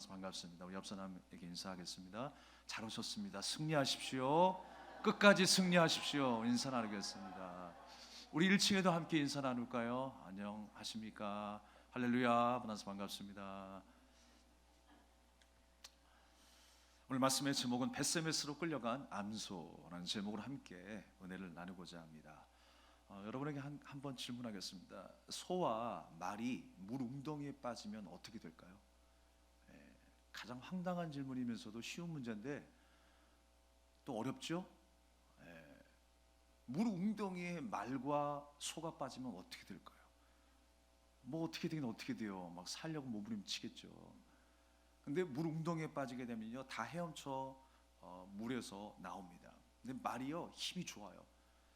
만나서 반갑습니다. 우리 옆 사람에게 인사하겠습니다. 잘 오셨습니다. 승리하십시오. 끝까지 승리하십시오. 인사 나누겠습니다. 우리 1층에도 함께 인사 나눌까요? 안녕하십니까? 할렐루야. 만나서 반갑습니다. 오늘 말씀의 제목은 벳세메스로 끌려간 암소라는 제목으로 함께 은혜를 나누고자 합니다. 여러분에게 한번 질문하겠습니다. 소와 말이 물 웅덩이에 빠지면 어떻게 될까요? 가장 황당한 질문이면서도 쉬운 문제인데 또 어렵죠? 물 웅덩이에 말과 소가 빠지면 어떻게 될까요? 뭐 어떻게 되긴 어떻게 돼요? 막 살려고 몸부림치겠죠. 근데 물 웅덩이에 빠지게 되면요, 다 헤엄쳐 물에서 나옵니다. 근데 말이요, 힘이 좋아요.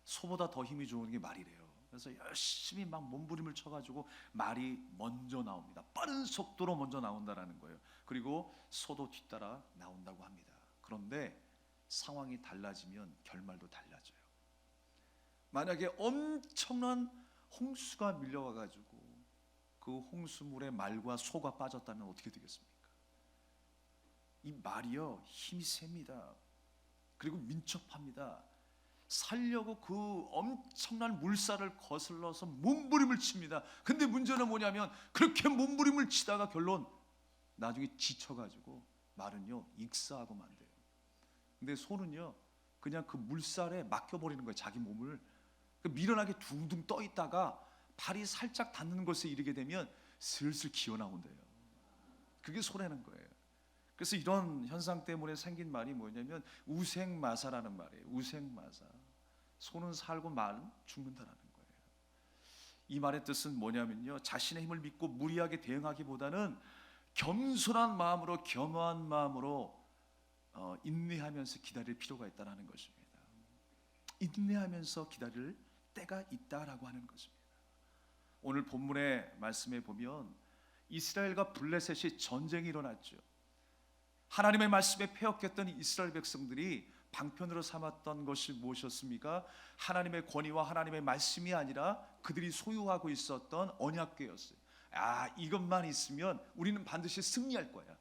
소보다 더 힘이 좋은 게 말이래요. 그래서 열심히 막 몸부림을 쳐가지고 말이 먼저 나옵니다. 빠른 속도로 먼저 나온다라는 거예요. 그리고 소도 뒤따라 나온다고 합니다. 그런데 상황이 달라지면 결말도 달라져요. 만약에 엄청난 홍수가 밀려와가지고 그 홍수물에 말과 소가 빠졌다면 어떻게 되겠습니까? 이 말이요, 힘이 셉니다. 그리고 민첩합니다. 살려고 그 엄청난 물살을 거슬러서 몸부림을 칩니다. 근데 문제는 뭐냐면 그렇게 몸부림을 치다가 결론 나중에 지쳐가지고 말은요 익사하고 만돼요. 근데 소는요 그냥 그 물살에 맡겨버리는 거예요. 자기 몸을 미련하게 둥둥 떠 있다가 발이 살짝 닿는 곳에 이르게 되면 슬슬 기어 나온대요. 그게 소라는 거예요. 그래서 이런 현상 때문에 생긴 말이 뭐냐면 우생마사라는 말이에요. 우생마사. 소는 살고 말은 죽는다라는 거예요. 이 말의 뜻은 뭐냐면요, 자신의 힘을 믿고 무리하게 대응하기보다는 겸손한 마음으로, 겸허한 마음으로 인내하면서 기다릴 필요가 있다는 것입니다. 인내하면서 기다릴 때가 있다라고 하는 것입니다. 오늘 본문의 말씀에 보면 이스라엘과 블레셋이 전쟁이 일어났죠. 하나님의 말씀에 패역했던 이스라엘 백성들이 방편으로 삼았던 것이 무엇이었습니까? 하나님의 권위와 하나님의 말씀이 아니라 그들이 소유하고 있었던 언약궤였어요. 이것만 있으면 우리는 반드시 승리할 거야.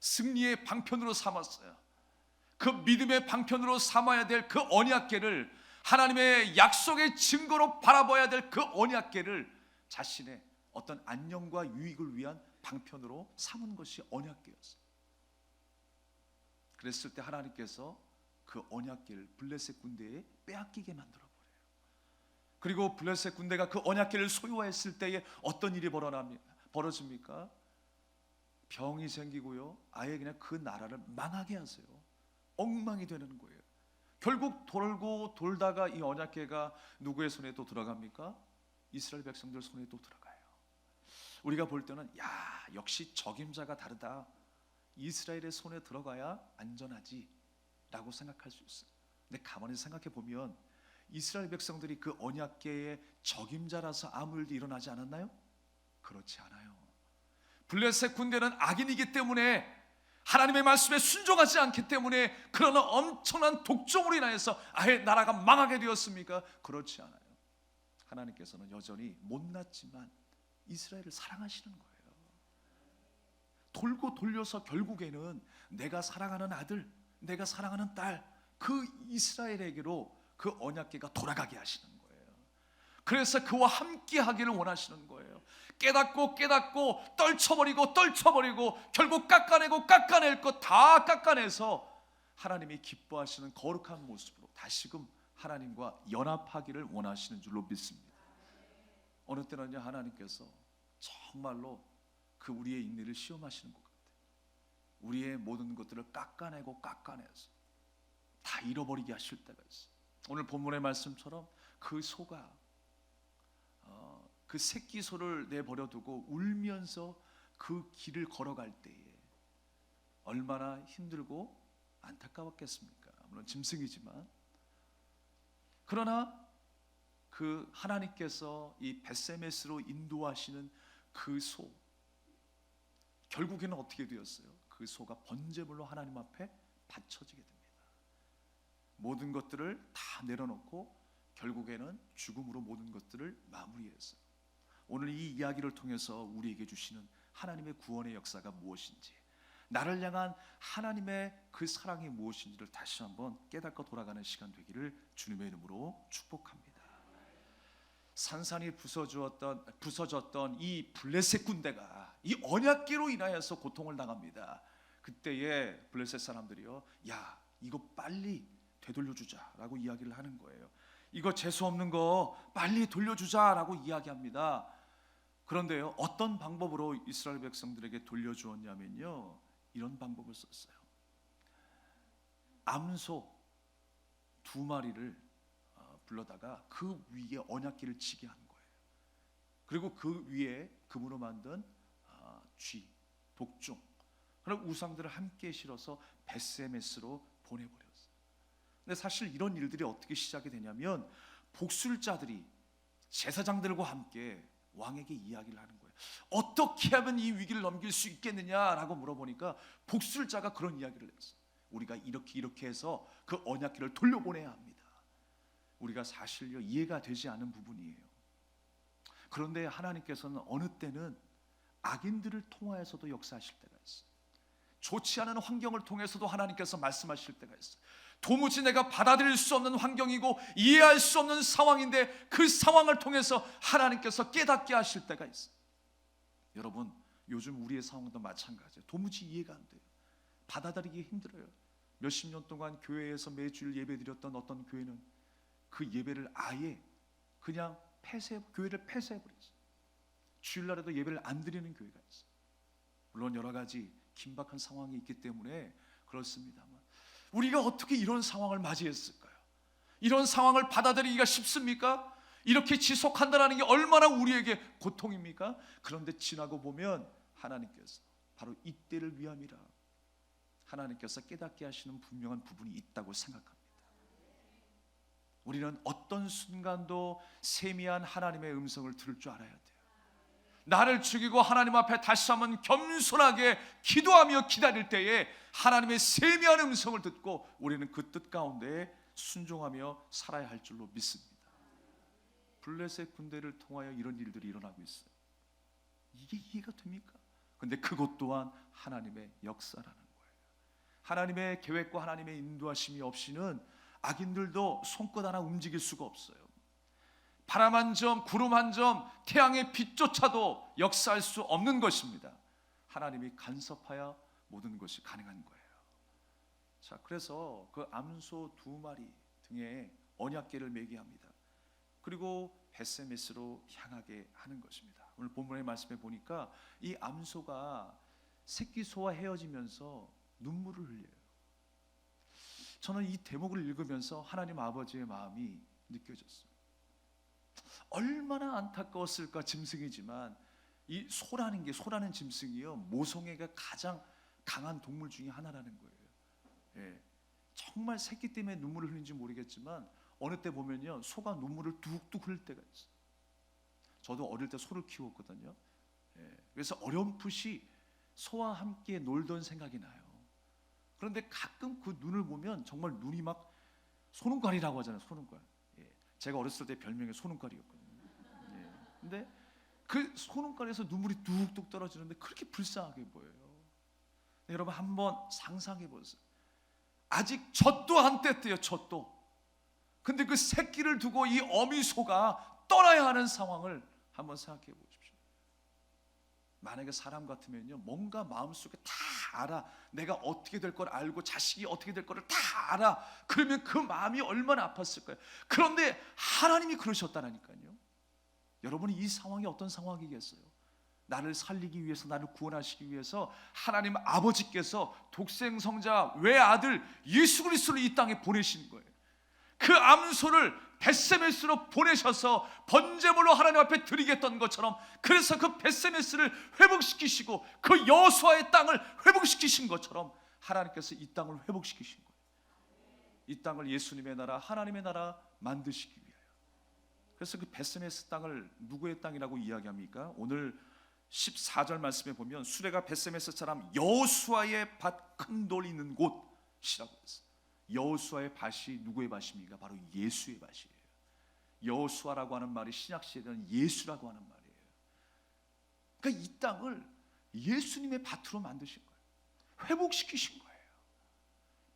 승리의 방편으로 삼았어요. 그 믿음의 방편으로 삼아야 될 그 언약궤를, 하나님의 약속의 증거로 바라봐야 될 그 언약궤를 자신의 어떤 안녕과 유익을 위한 방편으로 삼은 것이 언약궤였어요. 그랬을 때 하나님께서 그 언약궤를 블레셋 군대에 빼앗기게 만들어 버려요. 그리고 블레셋 군대가 그 언약궤를 소유했을 때에 어떤 일이 벌어집니까? 병이 생기고요, 아예 그냥 그 나라를 망하게 하세요. 엉망이 되는 거예요. 결국 돌고 돌다가 이 언약궤가 누구의 손에 또 들어갑니까? 이스라엘 백성들 손에 또 들어가요. 우리가 볼 때는 역시 적임자가 다르다, 이스라엘의 손에 들어가야 안전하지 라고 생각할 수 있어요. 근데 가만히 생각해 보면 이스라엘 백성들이 그 언약궤의 적임자라서 아무 일도 일어나지 않았나요? 그렇지 않아요. 블레셋 군대는 악인이기 때문에, 하나님의 말씀에 순종하지 않기 때문에 그런 엄청난 독종으로 인하여서 아예 나라가 망하게 되었습니까? 그렇지 않아요. 하나님께서는 여전히 못났지만 이스라엘을 사랑하시는 거예요. 돌고 돌려서 결국에는 내가 사랑하는 아들, 내가 사랑하는 딸, 그 이스라엘에게로 그 언약궤가 돌아가게 하시는 거예요. 그래서 그와 함께 하기를 원하시는 거예요. 깨닫고 떨쳐버리고 결국 깎아낼 것 다 깎아내서 하나님이 기뻐하시는 거룩한 모습으로 다시금 하나님과 연합하기를 원하시는 줄로 믿습니다. 어느 때는요, 하나님께서 정말로 그 우리의 인내를 시험하시는 것 같아요. 우리의 모든 것들을 깎아내서 다 잃어버리게 하실 때가 있어요. 오늘 본문의 말씀처럼 그 소가 그 새끼 소를 내버려두고 울면서 그 길을 걸어갈 때에 얼마나 힘들고 안타까웠겠습니까? 물론 짐승이지만, 그러나 그 하나님께서 이 벳세메스로 인도하시는 그 소, 결국에는 어떻게 되었어요? 그 소가 번제물로 하나님 앞에 바쳐지게 됩니다. 모든 것들을 다 내려놓고 결국에는 죽음으로 모든 것들을 마무리했어요. 오늘 이 이야기를 통해서 우리에게 주시는 하나님의 구원의 역사가 무엇인지, 나를 향한 하나님의 그 사랑이 무엇인지를 다시 한번 깨닫고 돌아가는 시간 되기를 주님의 이름으로 축복합니다. 산산이 부서졌던 이 블레셋 군대가 이 언약궤로 인하여서 고통을 당합니다. 그때에 블레셋 사람들이요, 야, 이거 빨리 되돌려주자라고 이야기를 하는 거예요. 이거 재수 없는 거 빨리 돌려주자라고 이야기합니다. 그런데요, 어떤 방법으로 이스라엘 백성들에게 돌려주었냐면요, 이런 방법을 썼어요. 암소 2마리를 불러다가 그 위에 언약궤를 치게 한 거예요. 그리고 그 위에 금으로 만든 쥐, 독종, 그런 우상들을 함께 실어서 벳세메스로 보내버렸어요. 근데 사실 이런 일들이 어떻게 시작이 되냐면 복술자들이 제사장들과 함께 왕에게 이야기를 하는 거예요. 어떻게 하면 이 위기를 넘길 수 있겠느냐라고 물어보니까 복술자가 그런 이야기를 했어요. 우리가 이렇게 해서 그 언약궤를 돌려보내야 합니다. 우리가 사실요, 이해가 되지 않는 부분이에요. 그런데 하나님께서는 어느 때는 악인들을 통하여서도 역사하실 때가 있어요. 좋지 않은 환경을 통해서도 하나님께서 말씀하실 때가 있어요. 도무지 내가 받아들일 수 없는 환경이고 이해할 수 없는 상황인데 그 상황을 통해서 하나님께서 깨닫게 하실 때가 있어요. 여러분, 요즘 우리의 상황도 마찬가지예요. 도무지 이해가 안 돼요. 받아들이기 힘들어요. 몇십 년 동안 교회에서 매주일 예배드렸던 어떤 교회는 그 예배를 아예 그냥 교회를 폐쇄해버렸어요. 주일날에도 예배를 안 드리는 교회가 있어요. 물론 여러 가지 긴박한 상황이 있기 때문에 그렇습니다만, 우리가 어떻게 이런 상황을 맞이했을까요? 이런 상황을 받아들이기가 쉽습니까? 이렇게 지속한다는 게 얼마나 우리에게 고통입니까? 그런데 지나고 보면 하나님께서 바로 이때를 위함이라 하나님께서 깨닫게 하시는 분명한 부분이 있다고 생각합니다. 우리는 어떤 순간도 세미한 하나님의 음성을 들을 줄 알아야 돼요. 나를 죽이고 하나님 앞에 다시 한번 겸손하게 기도하며 기다릴 때에 하나님의 세미한 음성을 듣고 우리는 그 뜻 가운데 순종하며 살아야 할 줄로 믿습니다. 블레셋 군대를 통하여 이런 일들이 일어나고 있어요. 이게 이해가 됩니까? 근데 그것 또한 하나님의 역사라는 거예요. 하나님의 계획과 하나님의 인도하심이 없이는 악인들도 손끝 하나 움직일 수가 없어요. 바람 한 점, 구름 한 점, 태양의 빛조차도 역사할 수 없는 것입니다. 하나님이 간섭하여 모든 것이 가능한 거예요. 자, 그래서 그 암소 2마리 등에 언약궤를 매게 합니다. 그리고 벳세메스로 향하게 하는 것입니다. 오늘 본문의 말씀에 보니까 이 암소가 새끼 소와 헤어지면서 눈물을 흘려요. 저는 이 대목을 읽으면서 하나님 아버지의 마음이 느껴졌어요. 얼마나 안타까웠을까. 짐승이지만 이 소라는 짐승이요, 모성애가 가장 강한 동물 중에 하나라는 거예요. 예, 정말 새끼 때문에 눈물을 흘리는지 모르겠지만 어느 때 보면요, 소가 눈물을 뚝뚝 흘릴 때가 있어요. 저도 어릴 때 소를 키웠거든요. 예, 그래서 어렴풋이 소와 함께 놀던 생각이 나요. 그런데 가끔 그 눈을 보면 정말 눈이 막 소눈깔이라고 하잖아요. 소눈깔. 예, 제가 어렸을 때 별명이 소눈깔이었거든요. 예, 근데 그 소눈깔에서 눈물이 뚝뚝 떨어지는데 그렇게 불쌍하게 보여요. 여러분 한번 상상해 보세요. 아직 젖도 안 뗐대요. 젖도. 근데 그 새끼를 두고 이 어미소가 떠나야 하는 상황을 한번 생각해 보십시오. 만약에 사람 같으면요, 뭔가 마음속에 다 알아. 내가 어떻게 될 걸 알고 자식이 어떻게 될 거를 다 알아. 그러면 그 마음이 얼마나 아팠을까요? 그런데 하나님이 그러셨다니까요. 여러분이 이 상황이 어떤 상황이겠어요? 나를 살리기 위해서, 나를 구원하시기 위해서 하나님 아버지께서 독생성자 외아들 예수 그리스도를 이 땅에 보내신 거예요. 그 암소를 벳세메스로 보내셔서 번제물로 하나님 앞에 드리겠던 것처럼, 그래서 그 벳세메스를 회복시키시고 그 여호수아의 땅을 회복시키신 것처럼 하나님께서 이 땅을 회복시키신 거예요. 이 땅을 예수님의 나라, 하나님의 나라 만드시기 위하여. 그래서 그 벳세메스 땅을 누구의 땅이라고 이야기합니까? 오늘 14절 말씀에 보면 수레가 벳세메스처럼 여호수아의 밭 큰 돌 있는 곳이라고 했어요. 여호수아의 밭이 누구의 밭입니까? 바로 예수의 밭이에요. 여호수아라고 하는 말이 신약 시대에는 예수라고 하는 말이에요. 그러니까 이 땅을 예수님의 밭으로 만드신 거예요. 회복시키신 거예요.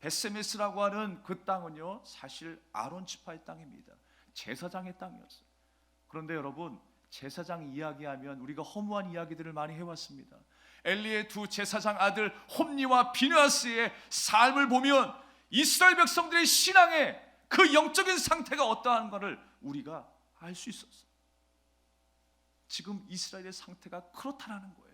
베세메스라고 하는 그 땅은요, 사실 아론 지파의 땅입니다. 제사장의 땅이었어요. 그런데 여러분, 제사장 이야기하면 우리가 허무한 이야기들을 많이 해왔습니다. 엘리의 두 제사장 아들 홈니와 비느하스의 삶을 보면 이스라엘 백성들의 신앙의 그 영적인 상태가 어떠한가를 우리가 알 수 있었어요. 지금 이스라엘의 상태가 그렇다라는 거예요.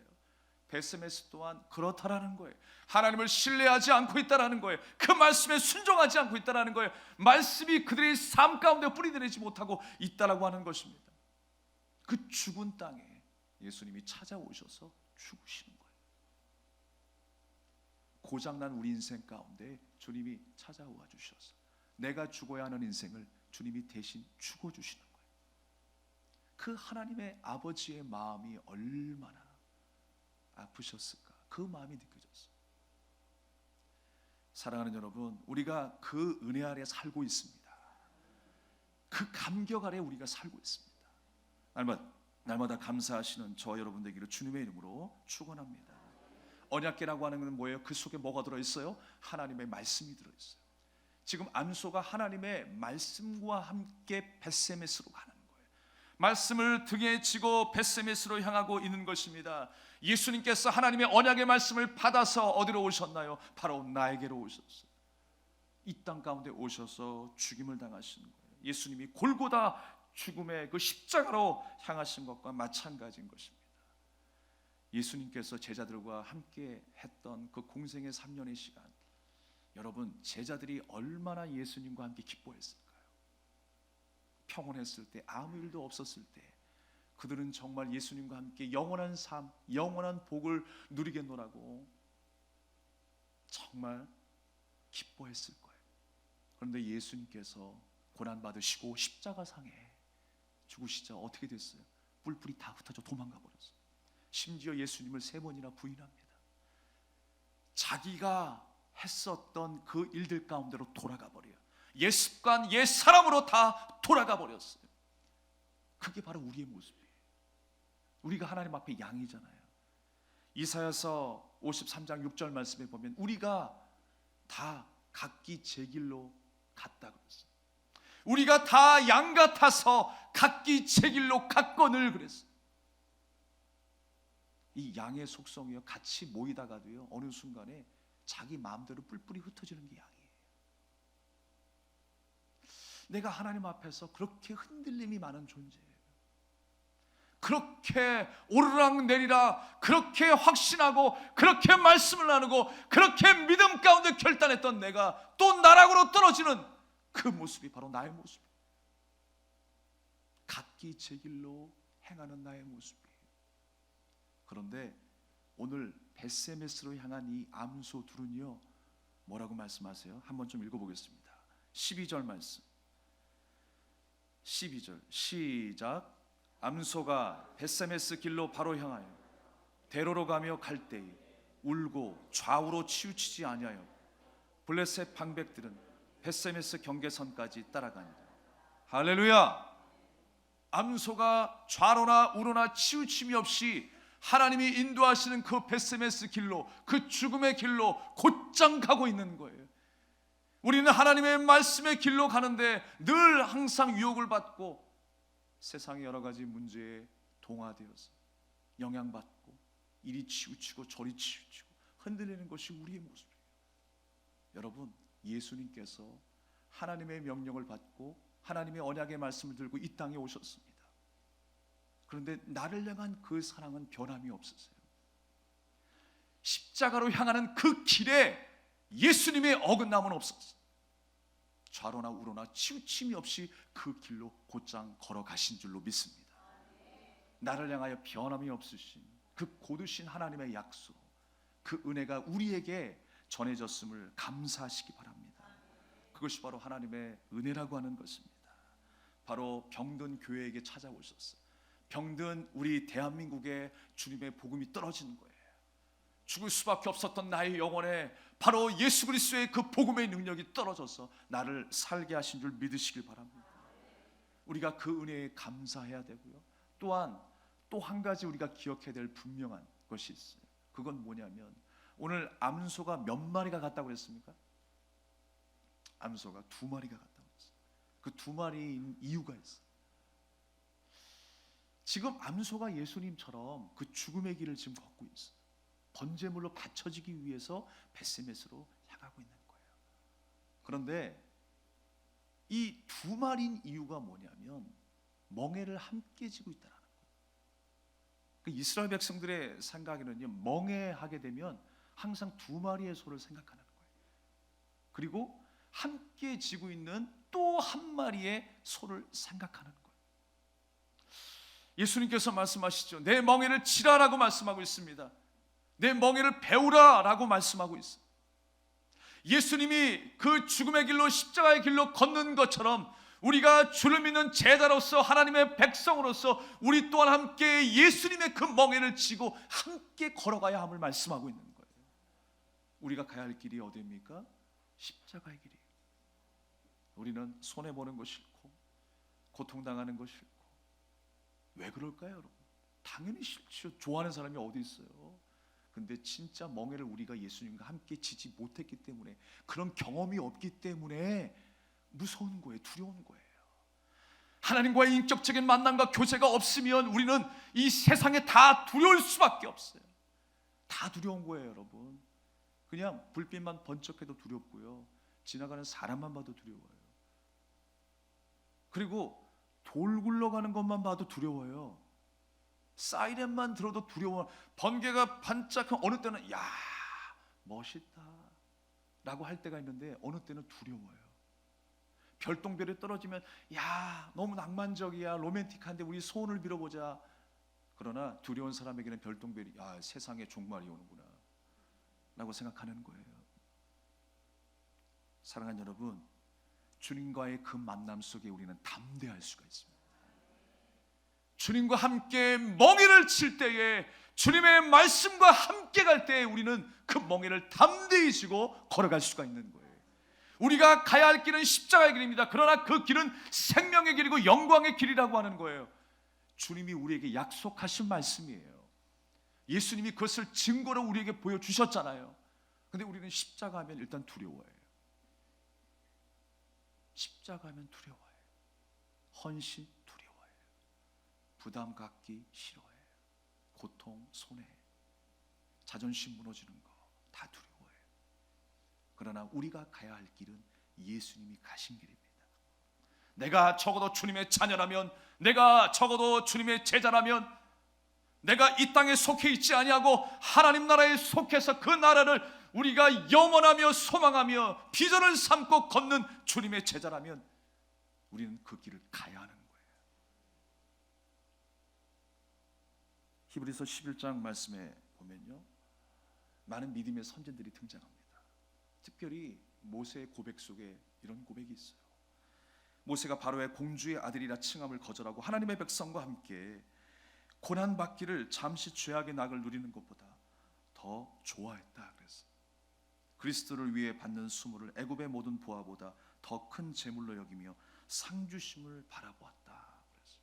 베세메스 또한 그렇다라는 거예요. 하나님을 신뢰하지 않고 있다라는 거예요. 그 말씀에 순종하지 않고 있다라는 거예요. 말씀이 그들의 삶 가운데 뿌리내리지 못하고 있다라고 하는 것입니다. 그 죽은 땅에 예수님이 찾아오셔서 죽으시는 거예요. 고장난 우리 인생 가운데 주님이 찾아와 주셔서 내가 죽어야 하는 인생을 주님이 대신 죽어주시는 거예요. 그 하나님의 아버지의 마음이 얼마나 아프셨을까? 그 마음이 느껴졌어요. 사랑하는 여러분, 우리가 그 은혜 아래 살고 있습니다. 그 감격 아래 우리가 살고 있습니다. 날마다 감사하시는 저 여러분 되기를 주님의 이름으로 축원합니다. 언약궤라고 하는 것은 뭐예요? 그 속에 뭐가 들어있어요? 하나님의 말씀이 들어있어요. 지금 암소가 하나님의 말씀과 함께 벳세메스로 가는 거예요. 말씀을 등에 지고 벳세메스로 향하고 있는 것입니다. 예수님께서 하나님의 언약의 말씀을 받아서 어디로 오셨나요? 바로 나에게로 오셨어요. 이 땅 가운데 오셔서 죽임을 당하시는 거예요. 예수님이 골고다 죽음의 그 십자가로 향하신 것과 마찬가지인 것입니다. 예수님께서 제자들과 함께 했던 그 공생의 3년의 시간, 여러분, 제자들이 얼마나 예수님과 함께 기뻐했을까요? 평온했을 때, 아무 일도 없었을 때 그들은 정말 예수님과 함께 영원한 삶, 영원한 복을 누리겠노라고 정말 기뻐했을 거예요. 그런데 예수님께서 고난받으시고 십자가상에 죽으시자 어떻게 됐어요? 뿔뿔이 다 흩어져 도망가 버렸어요. 심지어 예수님을 3번이나 부인합니다. 자기가 했었던 그 일들 가운데로 돌아가 버려요. 옛 습관, 옛 사람으로 다 돌아가 버렸어요. 그게 바로 우리의 모습이에요. 우리가 하나님 앞에 양이잖아요. 이사야서 53장 6절 말씀에 보면 우리가 다 각기 제 길로 갔다 그랬어요. 우리가 다 양 같아서 각기 제 길로 갔거늘 그랬어요. 이 양의 속성이요, 같이 모이다가도요 어느 순간에 자기 마음대로 뿔뿔이 흩어지는 게 양이에요. 내가 하나님 앞에서 그렇게 흔들림이 많은 존재예요. 그렇게 오르락내리락 그렇게 확신하고 그렇게 말씀을 나누고 그렇게 믿음 가운데 결단했던 내가 또 나락으로 떨어지는 그 모습이 바로 나의 모습이에요. 각기 제 길로 행하는 나의 모습이에요. 그런데 오늘 벳세메스로 향한 이 암소 둘은요 뭐라고 말씀하세요? 한번 좀 읽어보겠습니다. 12절 말씀, 12절 시작. 암소가 벳세메스 길로 바로 향하여 대로로 가며 갈 때에 울고 좌우로 치우치지 아니하여 블레셋 방백들은 벳세메스 경계선까지 따라가니라. 할렐루야. 암소가 좌로나 우로나 치우침이 없이 하나님이 인도하시는 그 벳세메스 길로, 그 죽음의 길로 곧장 가고 있는 거예요. 우리는 하나님의 말씀의 길로 가는데 늘 항상 유혹을 받고 세상의 여러 가지 문제에 동화되어서 영향받고 이리 치우치고 저리 치우치고 흔들리는 것이 우리의 모습이에요. 여러분, 예수님께서 하나님의 명령을 받고 하나님의 언약의 말씀을 들고 이 땅에 오셨습니다. 그런데 나를 향한 그 사랑은 변함이 없으세요. 십자가로 향하는 그 길에 예수님의 어긋남은 없었어요. 좌로나 우로나 치우침이 없이 그 길로 곧장 걸어가신 줄로 믿습니다. 나를 향하여 변함이 없으신 그 고두신 하나님의 약속, 그 은혜가 우리에게 전해졌음을 감사하시기 바랍니다. 그것이 바로 하나님의 은혜라고 하는 것입니다. 바로 병든 교회에게 찾아오셨어요. 병든 우리 대한민국에 주님의 복음이 떨어지는 거예요. 죽을 수밖에 없었던 나의 영혼에 바로 예수 그리스도의 그 복음의 능력이 떨어져서 나를 살게 하신 줄 믿으시길 바랍니다. 우리가 그 은혜에 감사해야 되고요. 또한 또 한 가지 우리가 기억해야 될 분명한 것이 있어요. 그건 뭐냐면 오늘 암소가 몇 마리가 갔다고 그랬습니까? 암소가 2마리가 갔다고 그랬어요. 그 2마리인 이유가 있어요. 지금 암소가 예수님처럼 그 죽음의 길을 지금 걷고 있어요. 번제물로 바쳐지기 위해서 벳세메스로 향하고 있는 거예요. 그런데 이 2마리인 이유가 뭐냐면 멍에를 함께 지고 있다는 거예요. 그 이스라엘 백성들의 생각에는요, 멍에하게 되면 항상 2마리의 소를 생각하는 거예요. 그리고 함께 지고 있는 또 한 마리의 소를 생각하는 거예요. 예수님께서 말씀하시죠. 내 멍에를 치라라고 말씀하고 있습니다. 내 멍에를 베우라라고 말씀하고 있어요. 예수님이 그 죽음의 길로 십자가의 길로 걷는 것처럼 우리가 주를 믿는 제자로서 하나님의 백성으로서 우리 또한 함께 예수님의 그 멍에를 지고 함께 걸어가야 함을 말씀하고 있는 거예요. 우리가 가야 할 길이 어디입니까? 십자가의 길이에요. 우리는 손해보는 거 싫고 고통당하는 거 싫고. 왜 그럴까요, 여러분? 당연히 싫죠. 좋아하는 사람이 어디 있어요? 근데 진짜 멍에를 우리가 예수님과 함께 지지 못했기 때문에, 그런 경험이 없기 때문에 무서운 거예요. 두려운 거예요. 하나님과의 인격적인 만남과 교제가 없으면 우리는 이 세상에 다 두려울 수밖에 없어요. 다 두려운 거예요, 여러분. 그냥 불빛만 번쩍해도 두렵고요, 지나가는 사람만 봐도 두려워요. 그리고 돌 굴러가는 것만 봐도 두려워요. 사이렌만 들어도 두려워. 번개가 반짝한 어느 때는 야 멋있다 라고 할 때가 있는데 어느 때는 두려워요. 별똥별이 떨어지면 야 너무 낭만적이야, 로맨틱한데 우리 소원을 빌어보자. 그러나 두려운 사람에게는 별똥별이 야 세상에 종말이 오는구나 라고 생각하는 거예요. 사랑하는 여러분, 주님과의 그 만남 속에 우리는 담대할 수가 있습니다. 주님과 함께 멍에를 칠 때에, 주님의 말씀과 함께 갈 때에 우리는 그 멍에를 담대히 지고 걸어갈 수가 있는 거예요. 우리가 가야 할 길은 십자가의 길입니다. 그러나 그 길은 생명의 길이고 영광의 길이라고 하는 거예요. 주님이 우리에게 약속하신 말씀이에요. 예수님이 그것을 증거로 우리에게 보여주셨잖아요. 근데 우리는 십자가 하면 일단 두려워해요. 십자가 하면 두려워해요. 헌신 두려워해요. 부담 갖기 싫어해요. 고통, 손해, 자존심 무너지는 거 다 두려워해요. 그러나 우리가 가야 할 길은 예수님이 가신 길입니다. 내가 적어도 주님의 자녀라면, 내가 적어도 주님의 제자라면, 내가 이 땅에 속해 있지 아니하고 하나님 나라에 속해서 그 나라를 우리가 영원하며 소망하며 비전을 삼고 걷는 주님의 제자라면 우리는 그 길을 가야 하는 거예요. 히브리서 11장 말씀에 보면요, 많은 믿음의 선진들이 등장합니다. 특별히 모세의 고백 속에 이런 고백이 있어요. 모세가 바로의 공주의 아들이라 칭함을 거절하고 하나님의 백성과 함께 고난받기를 잠시 죄악의 낙을 누리는 것보다 더 좋아했다 그랬어요. 그리스도를 위해 받는 수모를 애굽의 모든 보화보다 더 큰 재물로 여기며 상주심을 바라보았다 그랬어요.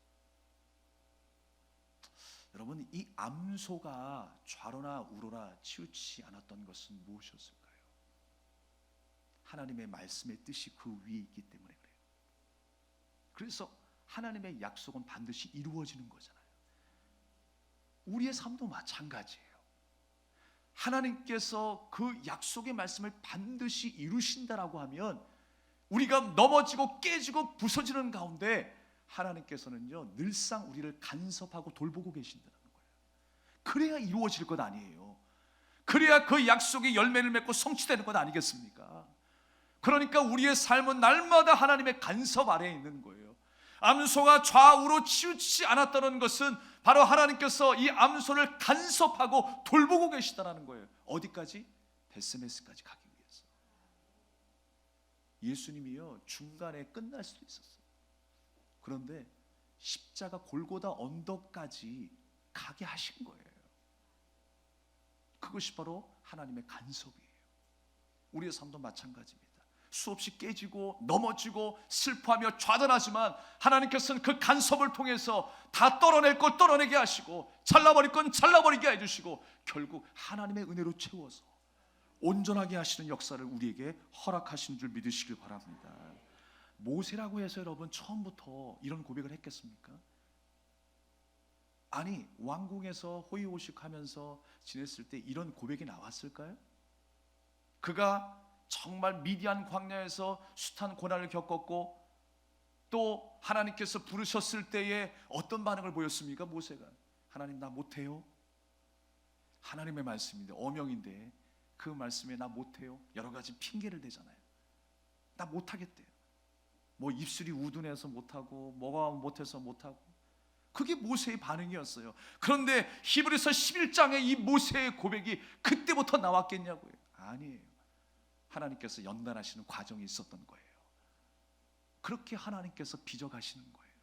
여러분, 이 암소가 좌로나 우로나 치우치지 않았던 것은 무엇이었을까요? 하나님의 말씀의 뜻이 그 위에 있기 때문에 그래요. 그래서 하나님의 약속은 반드시 이루어지는 거잖아요. 우리의 삶도 마찬가지예요. 하나님께서 그 약속의 말씀을 반드시 이루신다라고 하면 우리가 넘어지고 깨지고 부서지는 가운데 하나님께서는요 늘상 우리를 간섭하고 돌보고 계신다는 거예요. 그래야 이루어질 것 아니에요. 그래야 그 약속이 열매를 맺고 성취되는 것 아니겠습니까? 그러니까 우리의 삶은 날마다 하나님의 간섭 아래에 있는 거예요. 암소가 좌우로 치우치지 않았다는 것은 바로 하나님께서 이 암소를 간섭하고 돌보고 계시다는 거예요. 어디까지? 벳세메스까지 가기 위해서. 예수님이요 중간에 끝날 수도 있었어요. 그런데 십자가 골고다 언덕까지 가게 하신 거예요. 그것이 바로 하나님의 간섭이에요. 우리의 삶도 마찬가지입니다. 수없이 깨지고 넘어지고 슬퍼하며 좌절하지만 하나님께서는 그 간섭을 통해서 다 떨어낼 것 떨어내게 하시고 잘라버릴 건 잘라버리게 해주시고 결국 하나님의 은혜로 채워서 온전하게 하시는 역사를 우리에게 허락하신 줄 믿으시길 바랍니다. 모세라고 해서 여러분 처음부터 이런 고백을 했겠습니까? 아니, 왕궁에서 호의호식하면서 지냈을 때 이런 고백이 나왔을까요? 그가 정말 미디안 광야에서 숱한 고난을 겪었고 또 하나님께서 부르셨을 때에 어떤 반응을 보였습니까? 모세가 하나님 나 못해요. 하나님의 말씀인데, 어명인데 그 말씀에 나 못해요. 여러 가지 핑계를 대잖아요. 나 못하겠대요. 뭐 입술이 우둔해서 못하고 뭐가 못해서 못하고, 그게 모세의 반응이었어요. 그런데 히브리서 11장에 이 모세의 고백이 그때부터 나왔겠냐고요. 아니에요. 하나님께서 연단하시는 과정이 있었던 거예요. 그렇게 하나님께서 빚어가시는 거예요.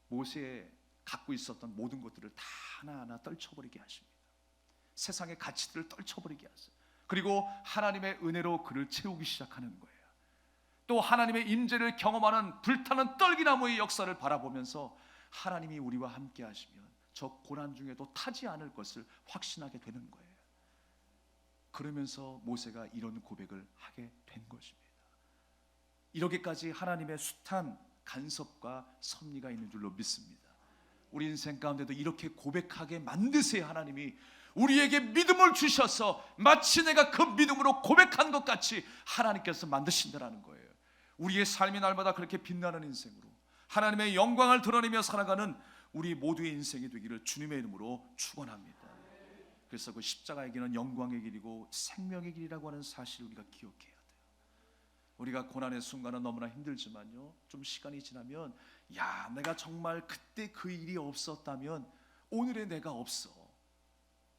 모세의 갖고 있었던 모든 것들을 다 하나하나 떨쳐버리게 하십니다. 세상의 가치들을 떨쳐버리게 하세요. 그리고 하나님의 은혜로 그를 채우기 시작하는 거예요. 또 하나님의 임재를 경험하는 불타는 떨기나무의 역사를 바라보면서 하나님이 우리와 함께 하시면 저 고난 중에도 타지 않을 것을 확신하게 되는 거예요. 그러면서 모세가 이런 고백을 하게 된 것입니다. 이렇게까지 하나님의 숱한 간섭과 섭리가 있는 줄로 믿습니다. 우리 인생 가운데도 이렇게 고백하게 만드세요. 하나님이 우리에게 믿음을 주셔서 마치 내가 그 믿음으로 고백한 것 같이 하나님께서 만드신다라는 거예요. 우리의 삶이 날마다 그렇게 빛나는 인생으로 하나님의 영광을 드러내며 살아가는 우리 모두의 인생이 되기를 주님의 이름으로 축원합니다. 그래서 그 십자가의 길은 영광의 길이고 생명의 길이라고 하는 사실을 우리가 기억해야 돼요. 우리가 고난의 순간은 너무나 힘들지만요, 좀 시간이 지나면 야, 내가 정말 그때 그 일이 없었다면 오늘의 내가 없어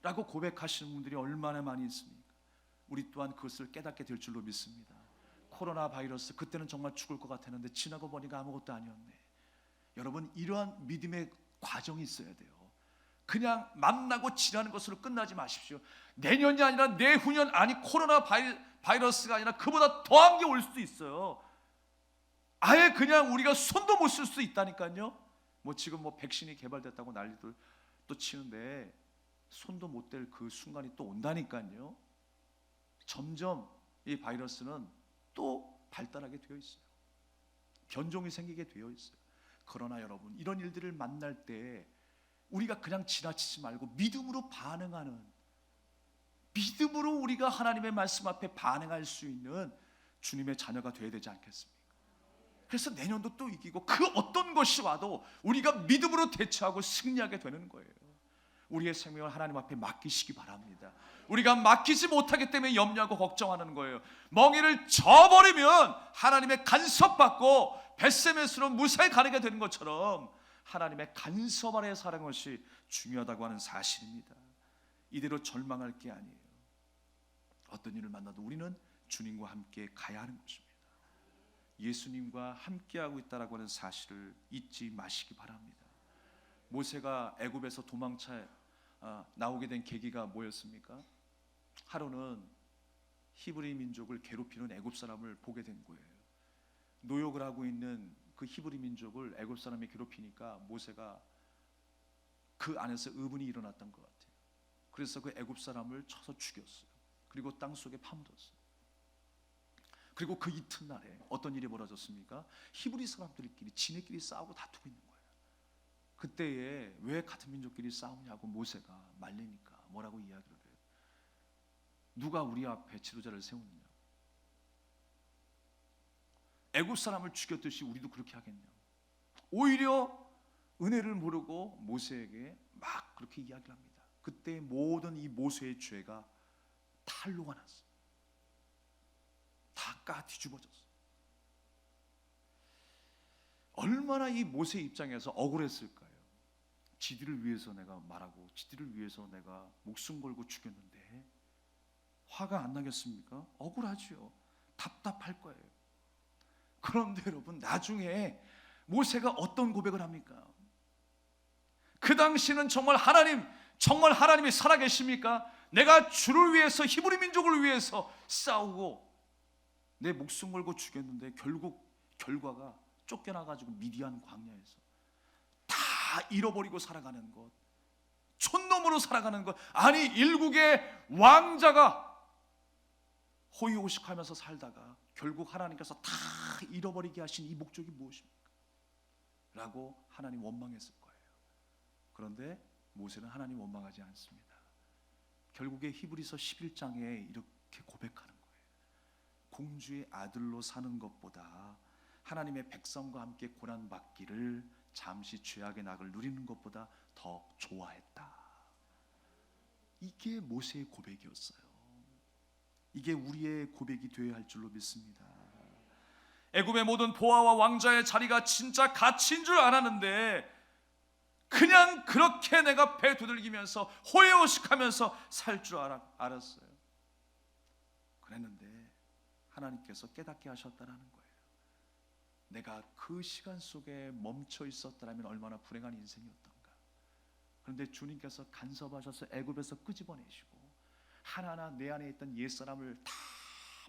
라고 고백하시는 분들이 얼마나 많이 있습니까? 우리 또한 그것을 깨닫게 될 줄로 믿습니다. 코로나 바이러스, 그때는 정말 죽을 것 같았는데 지나고 보니까 아무것도 아니었네. 여러분, 이러한 믿음의 과정이 있어야 돼요. 그냥 만나고 지나는 것으로 끝나지 마십시오. 내년이 아니라 내후년, 아니 코로나 바이러스가 아니라 그보다 더한 게 올 수도 있어요. 아예 그냥 우리가 손도 못 쓸 수 있다니까요. 뭐 지금 뭐 백신이 개발됐다고 난리들 또 치는데 손도 못 댈 그 순간이 또 온다니까요. 점점 이 바이러스는 또 발달하게 되어 있어요. 변종이 생기게 되어 있어요. 그러나 여러분, 이런 일들을 만날 때 우리가 그냥 지나치지 말고 믿음으로 반응하는, 믿음으로 우리가 하나님의 말씀 앞에 반응할 수 있는 주님의 자녀가 되어야 되지 않겠습니까? 그래서 내년도 또 이기고 그 어떤 것이 와도 우리가 믿음으로 대처하고 승리하게 되는 거예요. 우리의 생명을 하나님 앞에 맡기시기 바랍니다. 우리가 맡기지 못하기 때문에 염려하고 걱정하는 거예요. 멍에를 저버리면 하나님의 간섭받고 벳세메스로 무사히 가게 되는 것처럼 하나님의 간섭 아래 사는 것이 중요하다고 하는 사실입니다. 이대로 절망할 게 아니에요. 어떤 일을 만나도 우리는 주님과 함께 가야 하는 것입니다. 예수님과 함께하고 있다라고 하는 사실을 잊지 마시기 바랍니다. 모세가 애굽에서 도망쳐 나오게 된 계기가 뭐였습니까? 하루는 히브리 민족을 괴롭히는 애굽 사람을 보게 된 거예요. 노역을 하고 있는 그 히브리 민족을 애굽 사람이 괴롭히니까 모세가 그 안에서 의문이 일어났던 것 같아요. 그래서 그 애굽 사람을 쳐서 죽였어요. 그리고 땅 속에 파묻었어요. 그리고 그 이튿날에 어떤 일이 벌어졌습니까? 히브리 사람들끼리 지네끼리 싸우고 다투고 있는 거예요. 그때에 왜 같은 민족끼리 싸우냐고 모세가 말리니까 뭐라고 이야기를 해요? 누가 우리 앞에 지도자를 세우느냐? 애굽 사람을 죽였듯이 우리도 그렇게 하겠냐? 오히려 은혜를 모르고 모세에게 막 그렇게 이야기를 합니다. 그때 모든 이 모세의 죄가 탄로가 났어요. 다 까 뒤집어졌어요. 얼마나 이 모세 입장에서 억울했을까요? 지들을 위해서 내가 말하고 지들을 위해서 내가 목숨 걸고 죽였는데 화가 안 나겠습니까? 억울하지요. 답답할 거예요. 그런데 여러분, 나중에 모세가 어떤 고백을 합니까? 그 당시는 정말 하나님이 살아계십니까? 내가 주를 위해서, 히브리 민족을 위해서 싸우고 내 목숨 걸고 죽였는데 결국 결과가 쫓겨나가지고 미디안 광야에서 다 잃어버리고 살아가는 것, 촌놈으로 살아가는 것, 아니 일국의 왕자가 호의호식하면서 살다가 결국 하나님께서 다 잃어버리게 하신 이 목적이 무엇입니까? 라고 하나님 원망했을 거예요. 그런데 모세는 하나님 원망하지 않습니다. 결국에 히브리서 11장에 이렇게 고백하는 거예요. 공주의 아들로 사는 것보다 하나님의 백성과 함께 고난받기를, 잠시 죄악의 낙을 누리는 것보다 더 좋아했다. 이게 모세의 고백이었어요. 이게 우리의 고백이 되어야 할 줄로 믿습니다. 애굽의 모든 보아와 왕자의 자리가 진짜 가치인 줄 알았는데 그냥 그렇게 내가 배 두들기면서 호의호식하면서 살 줄 알았어요. 그랬는데 하나님께서 깨닫게 하셨다라는 거예요. 내가 그 시간 속에 멈춰 있었더라면 얼마나 불행한 인생이었던가. 그런데 주님께서 간섭하셔서 애굽에서 끄집어내시고 하나하나 내 안에 있던 옛사람을 다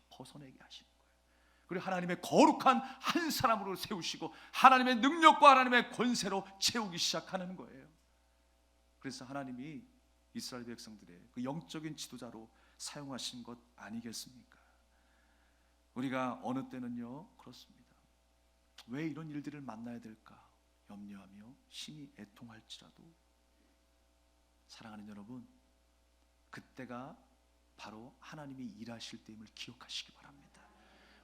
벗어내게 하시는 거예요. 그리고 하나님의 거룩한 한 사람으로 세우시고 하나님의 능력과 하나님의 권세로 채우기 시작하는 거예요. 그래서 하나님이 이스라엘 백성들의 그 영적인 지도자로 사용하신 것 아니겠습니까? 우리가 어느 때는요 그렇습니다. 왜 이런 일들을 만나야 될까 염려하며 심히 애통할지라도, 사랑하는 여러분, 그때가 바로 하나님이 일하실 때임을 기억하시기 바랍니다.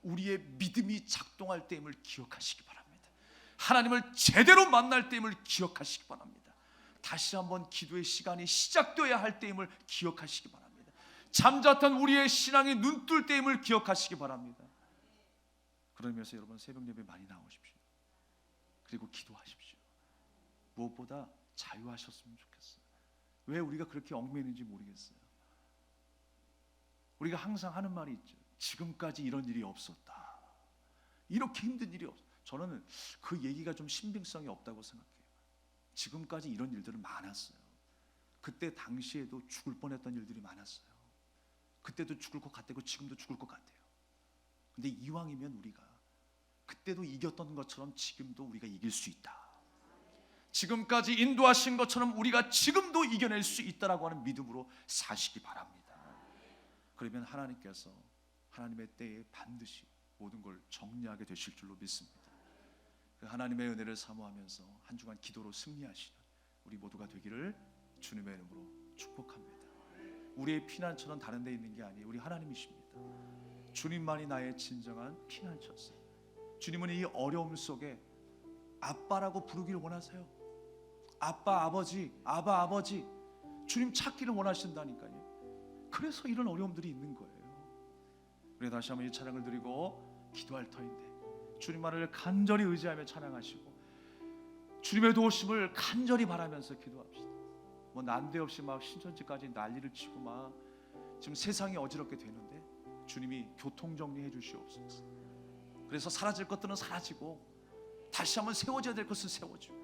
우리의 믿음이 작동할 때임을 기억하시기 바랍니다. 하나님을 제대로 만날 때임을 기억하시기 바랍니다. 다시 한번 기도의 시간이 시작되어야 할 때임을 기억하시기 바랍니다. 잠잤던 우리의 신앙이 눈뜰 때임을 기억하시기 바랍니다. 그러면서 여러분 새벽 예배 많이 나오십시오. 그리고 기도하십시오. 무엇보다 자유하셨으면 좋겠어요. 왜 우리가 그렇게 얽매이는지 모르겠어요. 우리가 항상 하는 말이 있죠. 지금까지 이런 일이 없었다. 이렇게 힘든 일이 없었다. 저는 그 얘기가 좀 신빙성이 없다고 생각해요. 지금까지 이런 일들은 많았어요. 그때 당시에도 죽을 뻔했던 일들이 많았어요. 그때도 죽을 것 같고 지금도 죽을 것 같아요. 근데 이왕이면 우리가 그때도 이겼던 것처럼 지금도 우리가 이길 수 있다. 지금까지 인도하신 것처럼 우리가 지금도 이겨낼 수 있다라고 하는 믿음으로 사시기 바랍니다. 그러면 하나님께서 하나님의 때에 반드시 모든 걸 정리하게 되실 줄로 믿습니다. 그 하나님의 은혜를 사모하면서 한 주간 기도로 승리하시는 우리 모두가 되기를 주님의 이름으로 축복합니다. 우리의 피난처는 다른 데 있는 게 아니에요. 우리 하나님이십니다. 주님만이 나의 진정한 피난처세요. 주님은 이 어려움 속에 아빠라고 부르기를 원하세요. 아빠, 아버지, 아바, 아버지. 주님 찾기를 원하신다니까요. 그래서 이런 어려움들이 있는 거예요. 우리 다시 한번 이 찬양을 드리고 기도할 터인데 주님만을 간절히 의지하며 찬양하시고 주님의 도우심을 간절히 바라면서 기도합시다. 뭐 난데없이 막 신천지까지 난리를 치고 막 지금 세상이 어지럽게 되는데 주님이 교통정리해 주시옵소서. 그래서 사라질 것들은 사라지고 다시 한번 세워져야 될 것은 세워지고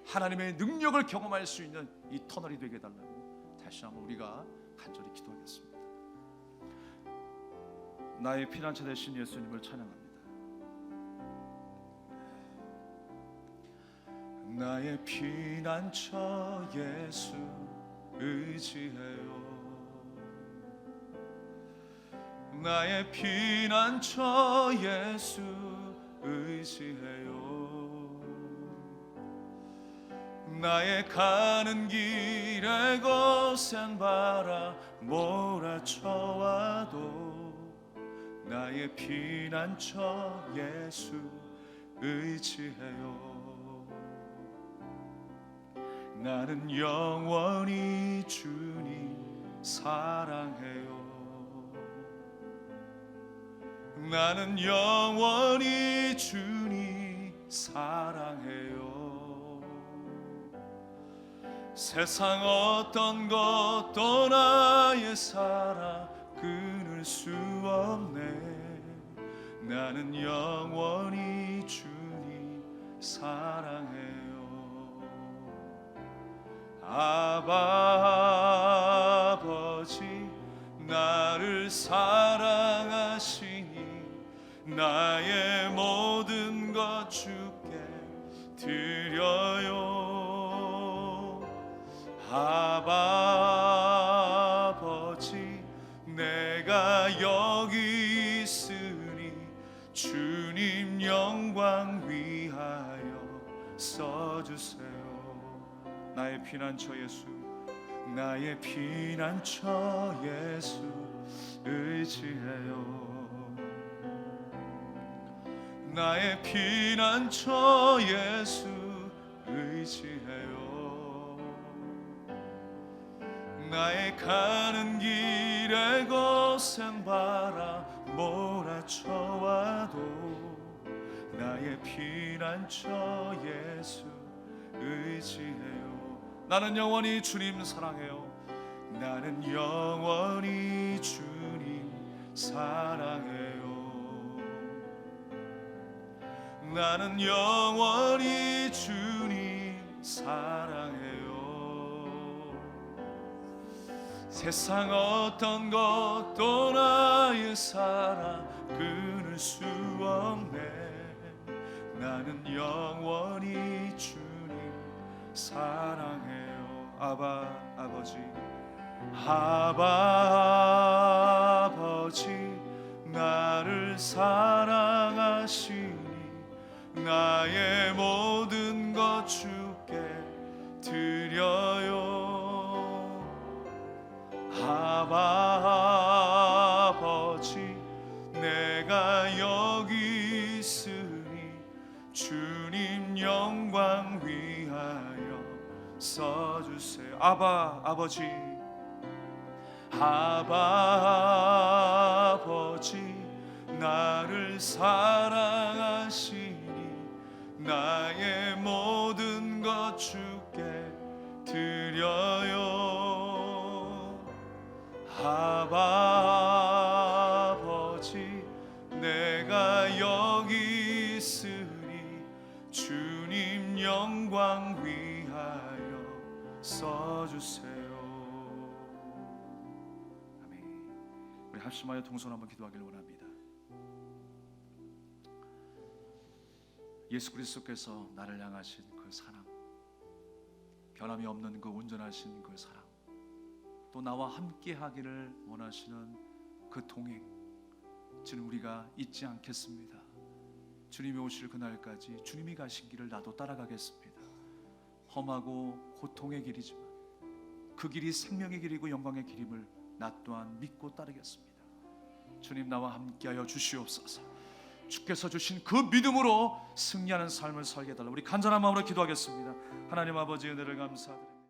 하나님의 능력을 경험할 수 있는 이 터널이 되게 해달라고 다시 한번 우리가 간절히 기도하겠습니다. 나의 피난처 되신 예수님을 찬양합니다. 나의 피난처 예수 의지해요. 나의 피난처 예수 의지해요. 나의 가는 길에 거센 바람 몰아쳐와도 나의 피난처 예수 의지해요. 나는 영원히 주님 사랑해요. 나는 영원히 주님 사랑해요. 세상 어떤 것도 나의 사랑 끊을 수 없네. 나는 영원히 주님 사랑해요. 아바 아버지 나를 사랑하시니 나의 모든 것 주께 드려요. 여기 있으니 주님 영광 위하여 써주세요. 나의 피난처 예수, 나의 피난처 예수 의지해요. 나의 피난처 예수 의지해요. 나의 가는 길에 거센 바람 몰아쳐와도 나의 피난처 예수 의지해요. 나는 영원히 주님 사랑해요. 나는 영원히 주님 사랑해요. 나는 영원히 주님 사랑해요. 세상 어떤 것도 나의 사랑 끊을 수 없네. 나는 영원히 주님 사랑해요. 아바 아버지, 아바 아버지, 나를 사랑하시니 나의 모든 것 주께 드려요. 아바 아버지, 내가 여기 있으니 주님 영광 위하여 써주세요. 아바 아버지, 아바 아버지, 나를 사랑하시니 나의 모든 것 주께 드려요. 아바 아버지, 내가 여기 있으니 주님 영광 위하여 써주세요. 아멘. 우리 합심하여 동선 한번 기도하기를 원합니다. 예수 그리스도께서 나를 향하신 그 사랑, 변함이 없는 그 온전하신 그 사랑, 또 나와 함께 하기를 원하시는 그 동행, 주님 우리가 잊지 않겠습니다. 주님이 오실 그날까지 주님이 가신 길을 나도 따라가겠습니다. 험하고 고통의 길이지만 그 길이 생명의 길이고 영광의 길임을 나 또한 믿고 따르겠습니다. 주님 나와 함께하여 주시옵소서. 주께서 주신 그 믿음으로 승리하는 삶을 살게 해달라. 우리 간절한 마음으로 기도하겠습니다. 하나님 아버지, 은혜를 감사드립니다.